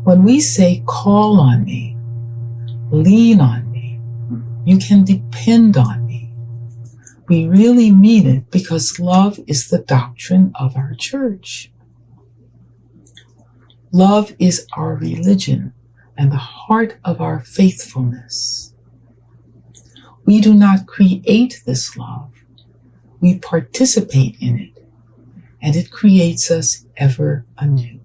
When we say call on me, lean on me, you can depend on me, we really mean it because love is the doctrine of our church. Love is our religion and the heart of our faithfulness. We do not create this love. We participate in it, and it creates us ever anew.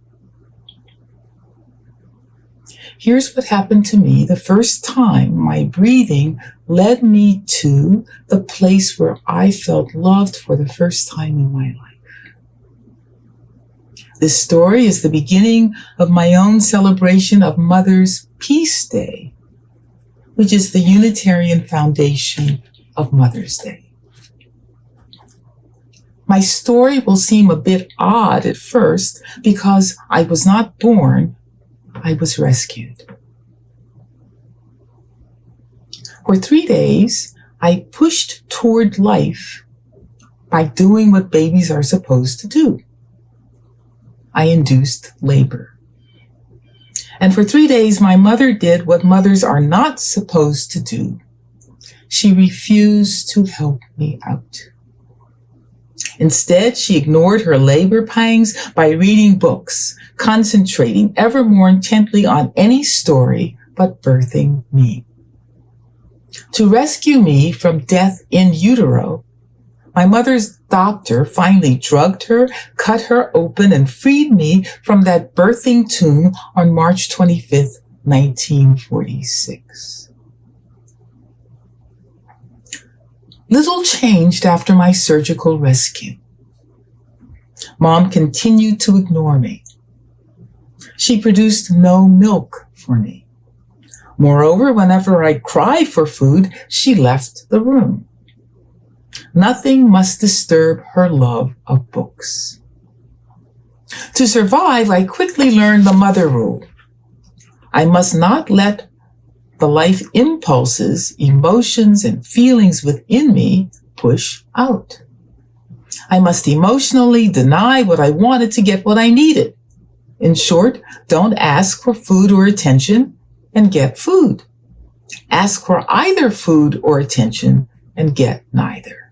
Here's what happened to me the first time my breathing led me to the place where I felt loved for the first time in my life. This story is the beginning of my own celebration of Mother's Peace Day, which is the Unitarian foundation of Mother's Day. My story will seem a bit odd at first because I was not born, I was rescued. For 3 days, I pushed toward life by doing what babies are supposed to do. I induced labor. And for 3 days, my mother did what mothers are not supposed to do. She refused to help me out. Instead, she ignored her labor pangs by reading books, concentrating ever more intently on any story but birthing me. To rescue me from death in utero, my mother's doctor finally drugged her, cut her open, and freed me from that birthing tomb on March 25th, 1946. Little changed after my surgical rescue. Mom continued to ignore me. She produced no milk for me. Moreover, whenever I cried for food, she left the room. Nothing must disturb her love of books. To survive, I quickly learned the mother rule. I must not let the life impulses, emotions, and feelings within me push out. I must emotionally deny what I wanted to get what I needed. In short, don't ask for food or attention and get food. Ask for either food or attention and get neither.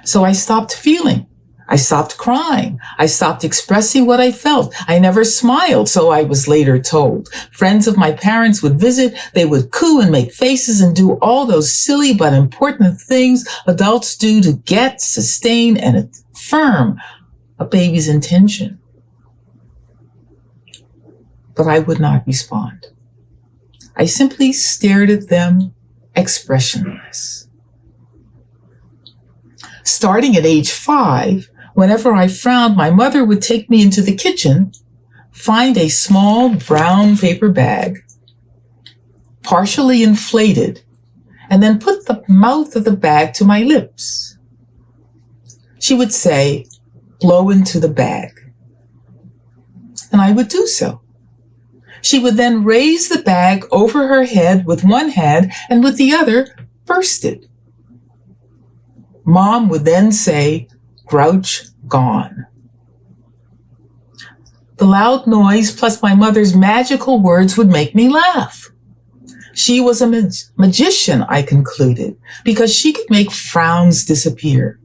So I stopped feeling. I stopped crying. I stopped expressing what I felt. I never smiled, so I was later told. Friends of my parents would visit. They would coo and make faces and do all those silly but important things adults do to get, sustain, and affirm a baby's intention. But I would not respond. I simply stared at them, expressionless. Starting at age 5, whenever I frowned, my mother would take me into the kitchen, find a small brown paper bag, partially inflated, and then put the mouth of the bag to my lips. She would say, "Blow into the bag." And I would do so. She would then raise the bag over her head with one hand and with the other burst it. Mom would then say, "Grouch gone." The loud noise plus my mother's magical words would make me laugh. She was a magician, I concluded, because she could make frowns disappear.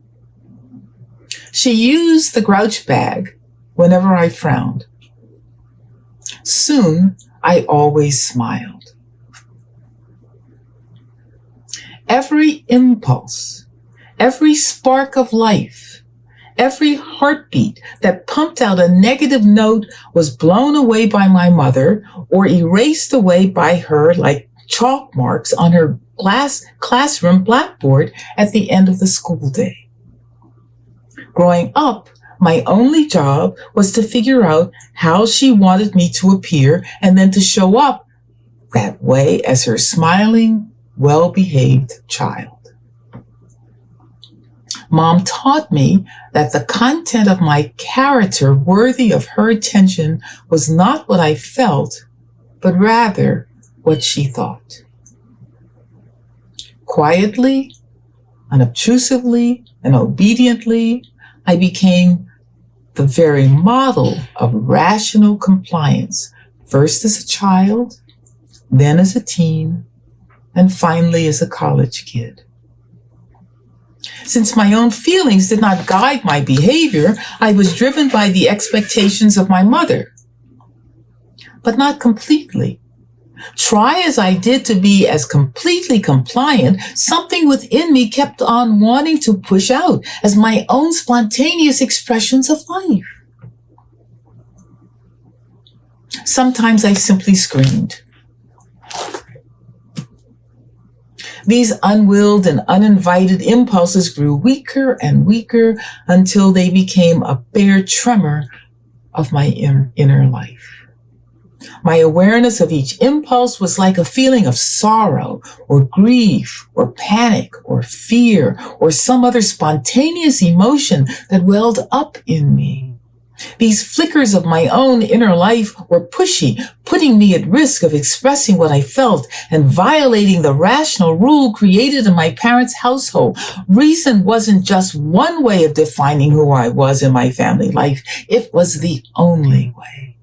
She used the grouch bag whenever I frowned. Soon, I always smiled. Every impulse, every spark of life, every heartbeat that pumped out a negative note was blown away by my mother or erased away by her like chalk marks on her classroom blackboard at the end of the school day. Growing up, my only job was to figure out how she wanted me to appear and then to show up that way as her smiling, well-behaved child. Mom taught me that the content of my character worthy of her attention was not what I felt, but rather what she thought. Quietly, unobtrusively, and obediently, I became the very model of rational compliance, first as a child, then as a teen, and finally as a college kid. Since my own feelings did not guide my behavior, I was driven by the expectations of my mother, but not completely. Try as I did to be as completely compliant, something within me kept on wanting to push out as my own spontaneous expressions of life. Sometimes I simply screamed. These unwilled and uninvited impulses grew weaker and weaker until they became a bare tremor of my inner life. My awareness of each impulse was like a feeling of sorrow or grief or panic or fear or some other spontaneous emotion that welled up in me. These flickers of my own inner life were pushy, putting me at risk of expressing what I felt and violating the rational rule created in my parents' household. Reason wasn't just one way of defining who I was in my family life. It was the only way.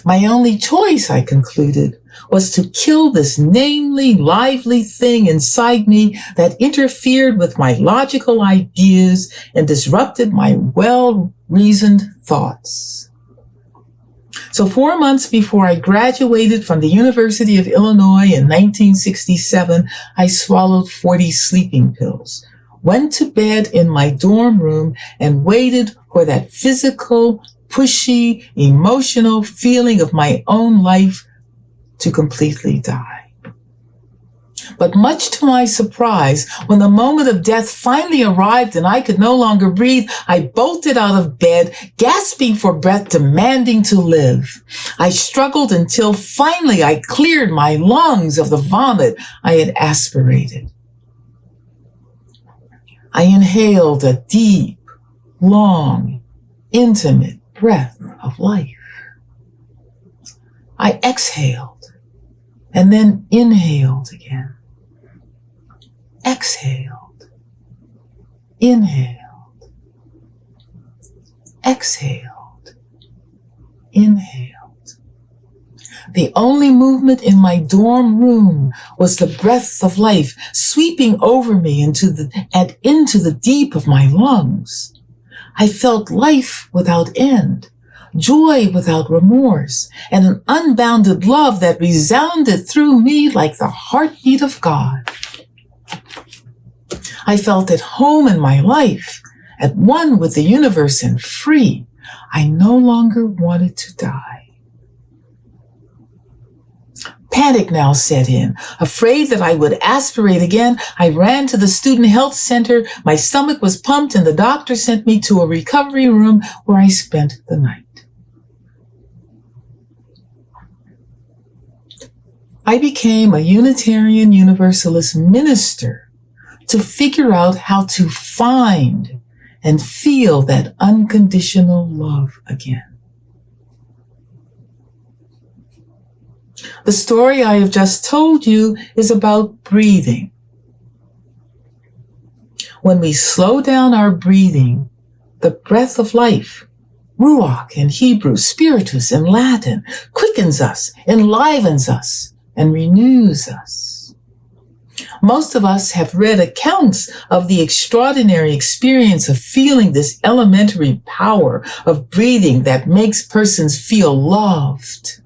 My only choice, I concluded, was to kill this namely, lively thing inside me that interfered with my logical ideas and disrupted my well-reasoned thoughts. So 4 months before I graduated from the University of Illinois in 1967, I swallowed 40 sleeping pills, went to bed in my dorm room, and waited for that physical, pushy, emotional feeling of my own life to completely die. But much to my surprise, when the moment of death finally arrived and I could no longer breathe, I bolted out of bed, gasping for breath, demanding to live. I struggled until finally I cleared my lungs of the vomit I had aspirated. I inhaled a deep, long, intimate breath of life. I exhaled and then inhaled again. Exhaled, inhaled, exhaled, inhaled. The only movement in my dorm room was the breath of life sweeping over me into the deep of my lungs. I felt life without end, joy without remorse, and an unbounded love that resounded through me like the heartbeat of God. I felt at home in my life, at one with the universe and free. I no longer wanted to die. Panic now set in. Afraid that I would aspirate again, I ran to the student health center. My stomach was pumped and the doctor sent me to a recovery room where I spent the night. I became a Unitarian Universalist minister to figure out how to find and feel that unconditional love again. The story I have just told you is about breathing. When we slow down our breathing, the breath of life, ruach in Hebrew, spiritus in Latin, quickens us, enlivens us, and renews us. Most of us have read accounts of the extraordinary experience of feeling this elementary power of breathing that makes persons feel loved.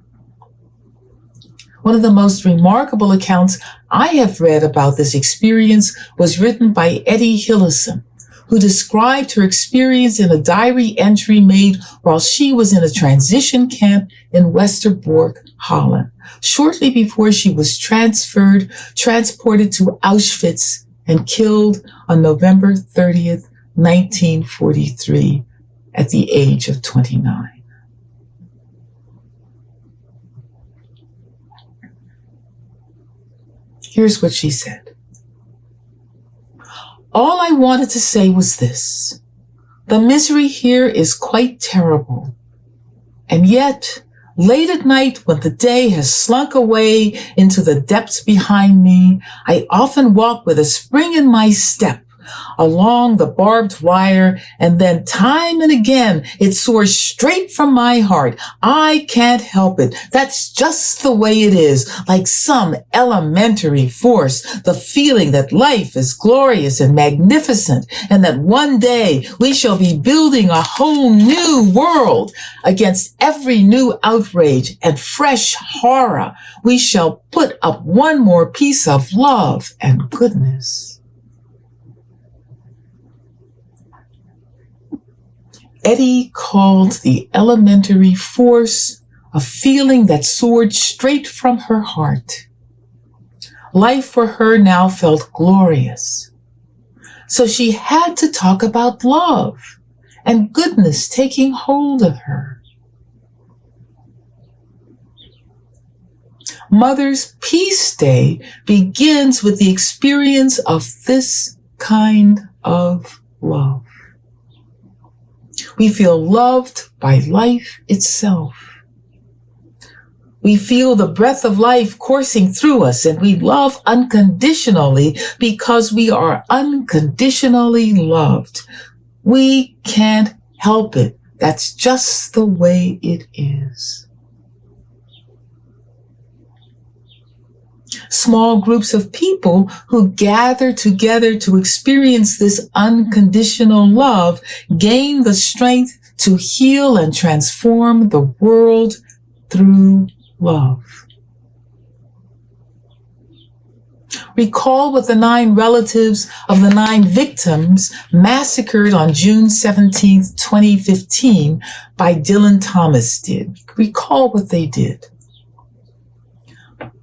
One of the most remarkable accounts I have read about this experience was written by Etty Hillesum, who described her experience in a diary entry made while she was in a transition camp in Westerbork, Holland, shortly before she was transported to Auschwitz and killed on November 30th, 1943, at the age of 29. Here's what she said. All I wanted to say was this: the misery here is quite terrible. And yet, late at night when the day has slunk away into the depths behind me, I often walk with a spring in my step, along the barbed wire, and then time and again, it soars straight from my heart. I can't help it. That's just the way it is, like some elementary force, the feeling that life is glorious and magnificent, and that one day we shall be building a whole new world. Against every new outrage and fresh horror, we shall put up one more piece of love and goodness. Eddie called the elementary force a feeling that soared straight from her heart. Life for her now felt glorious. So she had to talk about love and goodness taking hold of her. Mother's Peace Day begins with the experience of this kind of love. We feel loved by life itself. We feel the breath of life coursing through us, and we love unconditionally because we are unconditionally loved. We can't help it. That's just the way it is. Small groups of people who gather together to experience this unconditional love gain the strength to heal and transform the world through love. Recall what the 9 relatives of the 9 victims massacred on June 17th, 2015 by Dylan Thomas did. Recall what they did.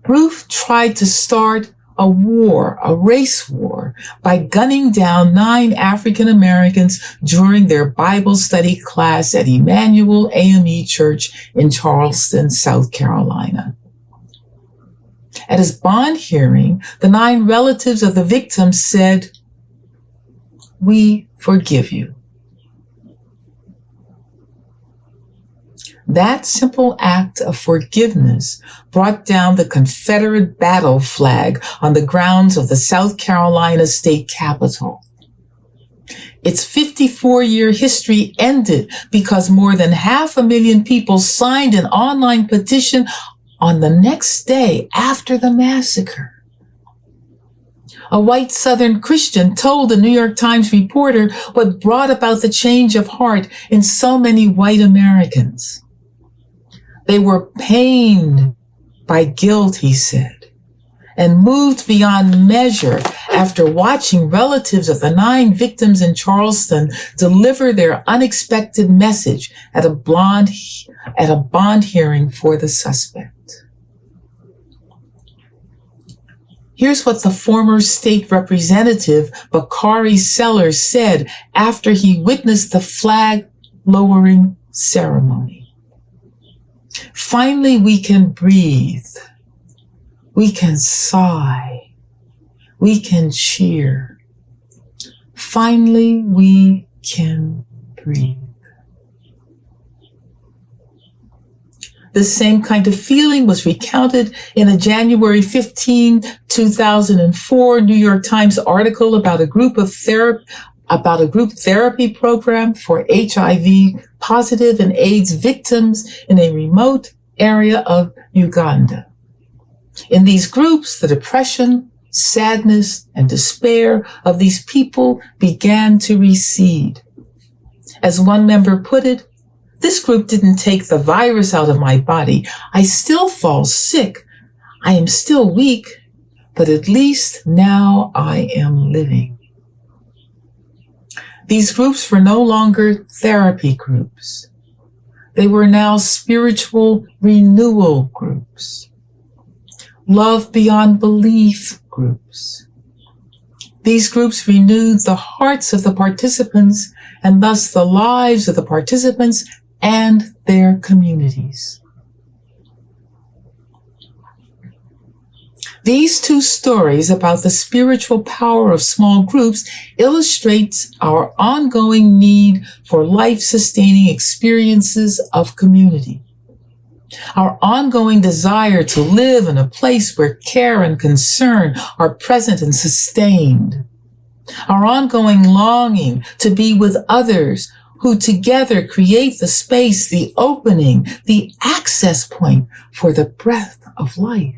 Ruth tried to start a war, a race war, by gunning down 9 African Americans during their Bible study class at Emmanuel AME Church in Charleston, South Carolina. At his bond hearing, the 9 relatives of the victims said, "We forgive you." That simple act of forgiveness brought down the Confederate battle flag on the grounds of the South Carolina state capitol. Its 54-year history ended because more than 500,000 people signed an online petition on the next day after the massacre. A white Southern Christian told the New York Times reporter what brought about the change of heart in so many white Americans. They were pained by guilt, he said, and moved beyond measure after watching relatives of the 9 victims in Charleston deliver their unexpected message at a bond hearing for the suspect. Here's what the former state representative, Bakari Sellers, said after he witnessed the flag-lowering ceremony. "Finally, we can breathe. We can sigh. We can cheer. Finally, we can breathe." The same kind of feeling was recounted in a January 15, 2004 New York Times article about a group therapy program for HIV positive and AIDS victims in a remote area of Uganda. In these groups, the depression, sadness, and despair of these people began to recede. As one member put it, "This group didn't take the virus out of my body. I still fall sick. I am still weak, but at least now I am living." These groups were no longer therapy groups. They were now spiritual renewal groups, love beyond belief groups. These groups renewed the hearts of the participants and thus the lives of the participants and their communities. These 2 stories about the spiritual power of small groups illustrates our ongoing need for life-sustaining experiences of community. Our ongoing desire to live in a place where care and concern are present and sustained. our ongoing longing to be with others who together create the space, the opening, the access point for the breath of life.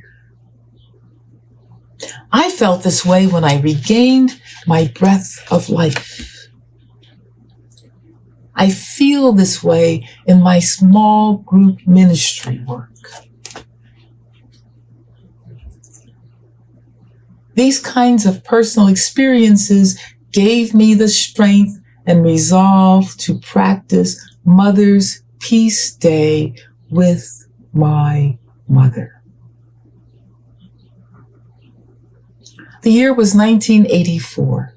I felt this way when I regained my breath of life. I feel this way in my small group ministry work. These kinds of personal experiences gave me the strength and resolve to practice Mother's Peace Day with my mother. The year was 1984.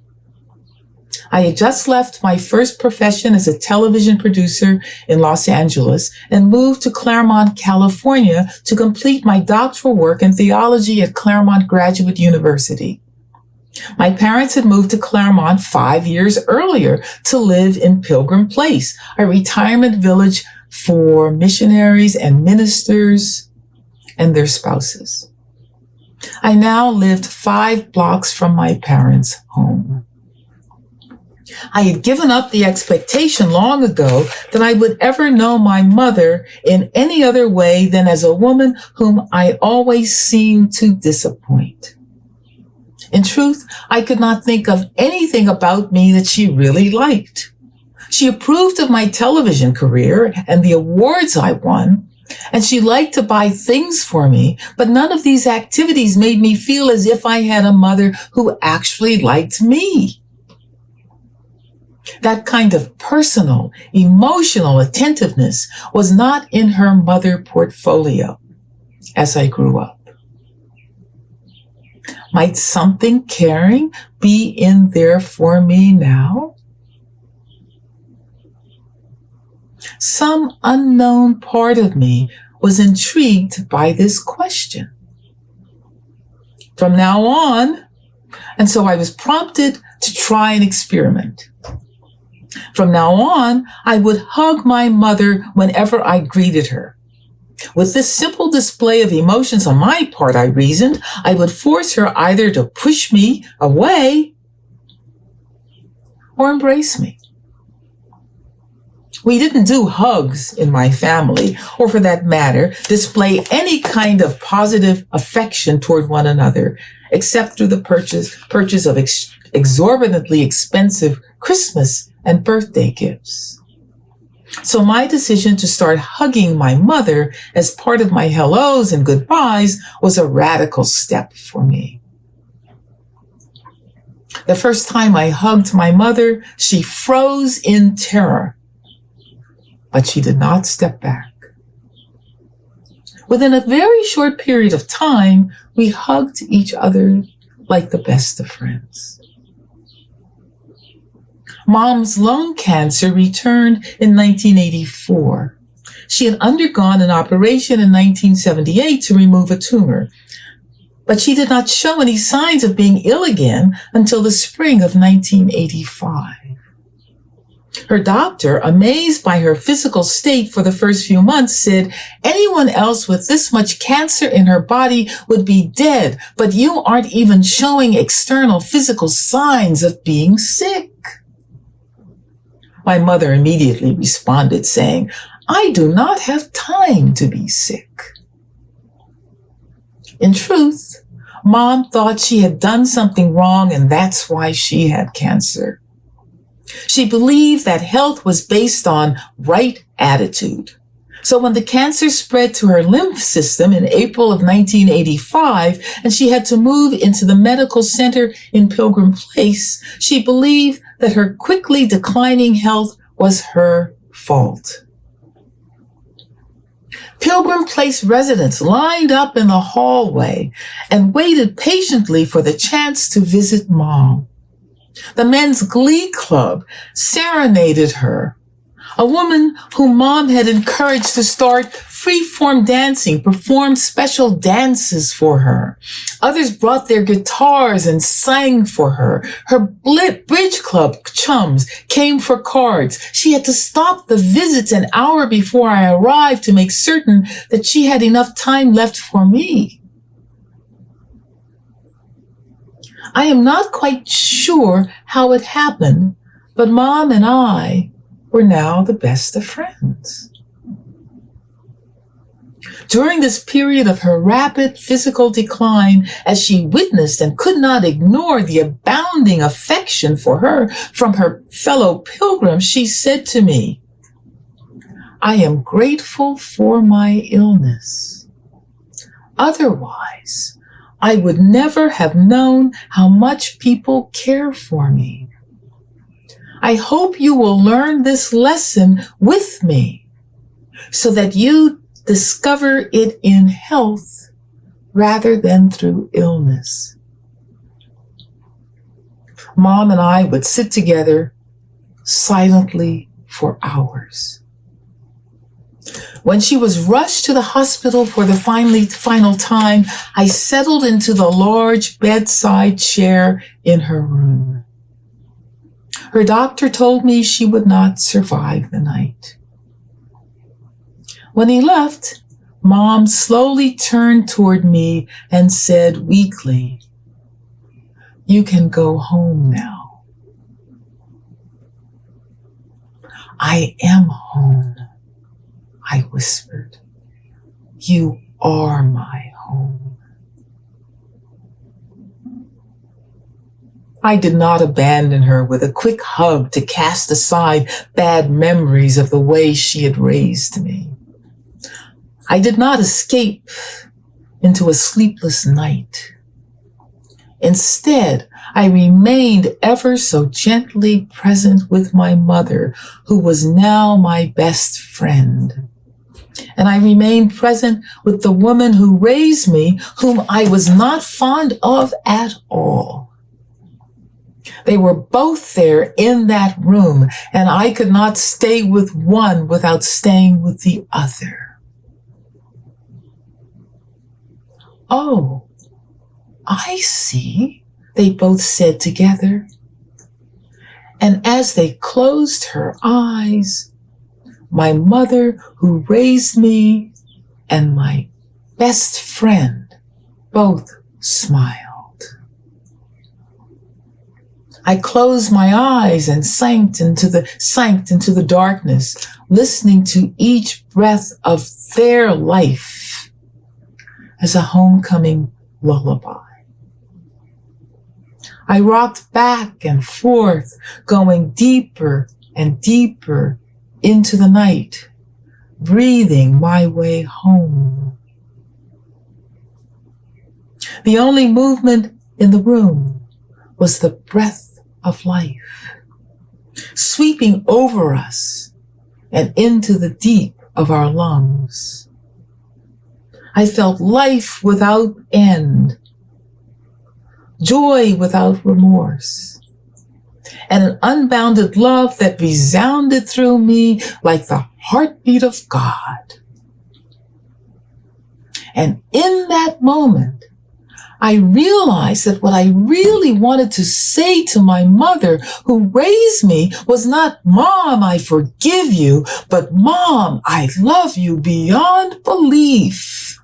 I had just left my first profession as a television producer in Los Angeles and moved to Claremont, California to complete my doctoral work in theology at Claremont Graduate University. My parents had moved to Claremont 5 years earlier to live in Pilgrim Place, a retirement village for missionaries and ministers and their spouses. I now lived 5 blocks from my parents' home. I had given up the expectation long ago that I would ever know my mother in any other way than as a woman whom I always seemed to disappoint. In truth, I could not think of anything about me that she really liked. She approved of my television career and the awards I won, and she liked to buy things for me, but none of these activities made me feel as if I had a mother who actually liked me. That kind of personal, emotional attentiveness was not in her mother portfolio as I grew up. Might something caring be in there for me now? Some unknown part of me was intrigued by this question. From now on, and so I was prompted to try an experiment. From now on, I would hug my mother whenever I greeted her. With this simple display of emotions on my part, I reasoned, I would force her either to push me away or embrace me. We didn't do hugs in my family, or for that matter, display any kind of positive affection toward one another, except through the purchase of exorbitantly expensive Christmas and birthday gifts. So my decision to start hugging my mother as part of my hellos and goodbyes was a radical step for me. The first time I hugged my mother, she froze in terror, but she did not step back. Within a very short period of time, we hugged each other like the best of friends. Mom's lung cancer returned in 1984. She had undergone an operation in 1978 to remove a tumor, but she did not show any signs of being ill again until the spring of 1985. Her doctor, amazed by her physical state for the first few months, said, "Anyone else with this much cancer in her body would be dead, but you aren't even showing external physical signs of being sick." My mother immediately responded, saying, "I do not have time to be sick." In truth, Mom thought she had done something wrong, and that's why she had cancer. She believed that health was based on right attitude. So when the cancer spread to her lymph system in April of 1985, and she had to move into the medical center in Pilgrim Place, she believed that her quickly declining health was her fault. Pilgrim Place residents lined up in the hallway and waited patiently for the chance to visit Mom. The men's glee club serenaded her. A woman whom Mom had encouraged to start free-form dancing performed special dances for her. Others brought their guitars and sang for her. Her bridge club chums came for cards. She had to stop the visits an hour before I arrived to make certain that she had enough time left for me. I am not quite sure how it happened, but Mom and I were now the best of friends. During this period of her rapid physical decline, as she witnessed and could not ignore the abounding affection for her from her fellow pilgrims, she said to me, "I am grateful for my illness. Otherwise, I would never have known how much people care for me. I hope you will learn this lesson with me so that you discover it in health rather than through illness." Mom and I would sit together silently for hours. When she was rushed to the hospital for the final time, I settled into the large bedside chair in her room. Her doctor told me she would not survive the night. When he left, Mom slowly turned toward me and said weakly, "You can go home now." "I am home," I whispered. "You are my home." I did not abandon her with a quick hug to cast aside bad memories of the way she had raised me. I did not escape into a sleepless night. Instead, I remained ever so gently present with my mother, who was now my best friend. And I remained present with the woman who raised me, whom I was not fond of at all. They were both there in that room, and I could not stay with one without staying with the other. "Oh, I see," they both said together. And as they closed her eyes, my mother who raised me and my best friend both smiled. I closed my eyes and sank into the darkness, listening to each breath of their life as a homecoming lullaby. I rocked back and forth, going deeper and deeper into the night, breathing my way home. The only movement in the room was the breath of life, sweeping over us and into the deep of our lungs. I felt life without end, joy without remorse, and an unbounded love that resounded through me like the heartbeat of God. And in that moment, I realized that what I really wanted to say to my mother who raised me was not, "Mom, I forgive you," but, "Mom, I love you beyond belief."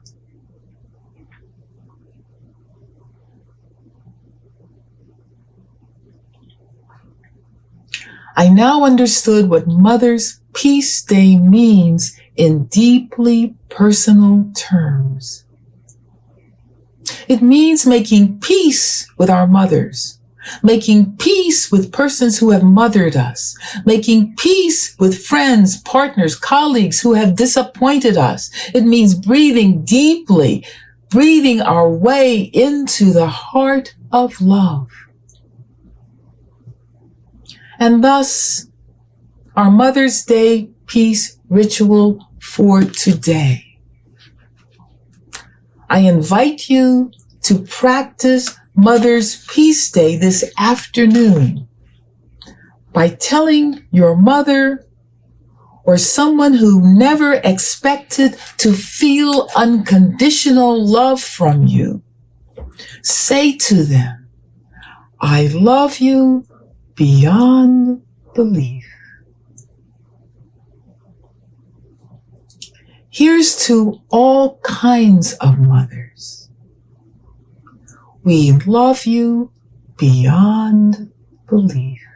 I now understood what Mother's Peace Day means in deeply personal terms. It means making peace with our mothers, making peace with persons who have mothered us, making peace with friends, partners, colleagues who have disappointed us. It means breathing deeply, breathing our way into the heart of love. And thus, our Mother's Day peace ritual for today. I invite you to practice Mother's Peace Day this afternoon by telling your mother or someone who never expected to feel unconditional love from you. Say to them, "I love you beyond belief." Here's to all kinds of mothers. We love you beyond belief.